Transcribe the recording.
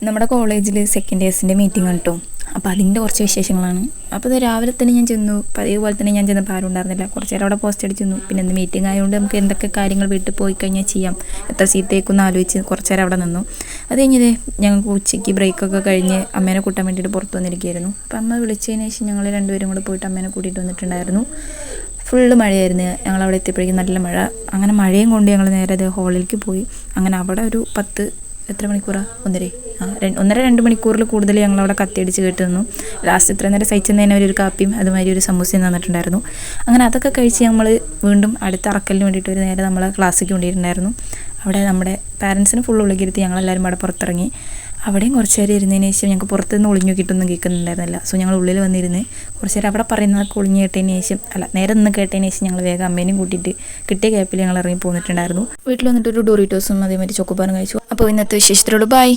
നമ്മുടെ കോളേജിൽ second ഇയേഴ്സിൻ്റെ meeting ആണ് കേട്ടോ. അപ്പോൾ അതിൻ്റെ കുറച്ച് വിശേഷങ്ങളാണ്. അപ്പോൾ ഇത് രാവിലെ തന്നെ ഞാൻ ചെന്നു. അതേപോലെ തന്നെ ഞാൻ ചെന്നപ്പോൾ ആരും ഉണ്ടായിരുന്നില്ല. കുറച്ച് നേരം അവിടെ പോസ്റ്റ് അടിച്ചു നിന്നു. പിന്നെ ഇന്ന് മീറ്റിംഗ് ആയതുകൊണ്ട് നമുക്ക് എന്തൊക്കെ കാര്യങ്ങൾ വീട്ടിൽ പോയി കഴിഞ്ഞാൽ ചെയ്യാം, എത്ര സീറ്റേക്കൊന്ന് ആലോചിച്ച് കുറച്ച് നേരം അവിടെ നിന്നു. അത് കഴിഞ്ഞത് ഞങ്ങൾക്ക് ഉച്ചയ്ക്ക് ബ്രേക്കൊക്കെ കഴിഞ്ഞ് അമ്മേനെ കൂട്ടാൻ വേണ്ടിയിട്ട് പുറത്ത് വന്നിരിക്കുകയായിരുന്നു. അപ്പോൾ അമ്മ വിളിച്ചതിന് ശേഷം ഞങ്ങൾ രണ്ടുപേരും കൂടെ പോയിട്ട് അമ്മേനെ കൂട്ടിയിട്ട് വന്നിട്ടുണ്ടായിരുന്നു. ഫുള്ള് മഴയായിരുന്നു. ഞങ്ങളവിടെ എത്തിയപ്പോഴേക്കും നല്ല മഴ. അങ്ങനെ മഴയും കൊണ്ട് ഞങ്ങൾ നേരെ അത് ഹോളിലേക്ക് പോയി. അങ്ങനെ അവിടെ ഒരു എത്ര മണിക്കൂറാണ്? 1.5-2 മണിക്കൂറിൽ കൂടുതൽ ഞങ്ങളവിടെ കത്തിയടിച്ച് കേട്ട് നിന്നു. ലാസ്റ്റ് ഇത്ര നേരം സഹിച്ചെന്ന് ഒരു കാപ്പിയും അതുമാതിരി ഒരു സമൂസയും തന്നിട്ടുണ്ടായിരുന്നു. അങ്ങനെ അതൊക്കെ കഴിച്ച് നമ്മൾ വീണ്ടും അടുത്ത അറക്കലിന് വേണ്ടിയിട്ട് ഒരു നേരെ നമ്മളെ ക്ലാസ്സിലേക്ക് കൊണ്ടിട്ടുണ്ടായിരുന്നു. അവിടെ നമ്മുടെ പാരൻസിന് ഫുൾ ഉള്ളിക്കിരുത്തി ഞങ്ങളെല്ലാവരും അവിടെ പുറത്തിറങ്ങി. അവിടെയും കുറച്ച് നേരം ഇരുന്നതിന് ശേഷം ഞങ്ങൾക്ക് പുറത്തുനിന്ന് ഒളിഞ്ഞു കിട്ടൊന്നും കേൾക്കുന്നുണ്ടായിരുന്നില്ല. സോ ഞങ്ങൾ ഉള്ളിൽ വന്നിരുന്ന് കുറച്ച് നേരം അവിടെ പറയുന്നതൊക്കെ ഒളിഞ്ഞു കേട്ടതിന് ശേഷം നേരെ നിന്ന് കേട്ടതിന് ശേഷം ഞങ്ങൾ വേഗം അമ്മേനെയും കൂട്ടിയിട്ട് കിട്ടിയ ഗ്യാപ്പിൽ ഞങ്ങൾ ഇറങ്ങി പോന്നിട്ടുണ്ടായിരുന്നു. വീട്ടിൽ വന്നിട്ട് ഒരു ഡോറിറ്റോസും അതേമാതിരി ചോക്കോബാറും കഴിച്ചു. അപ്പോൾ ഇന്നത്തെ വിശേഷത്തിലുള്ളൂ. ബൈ.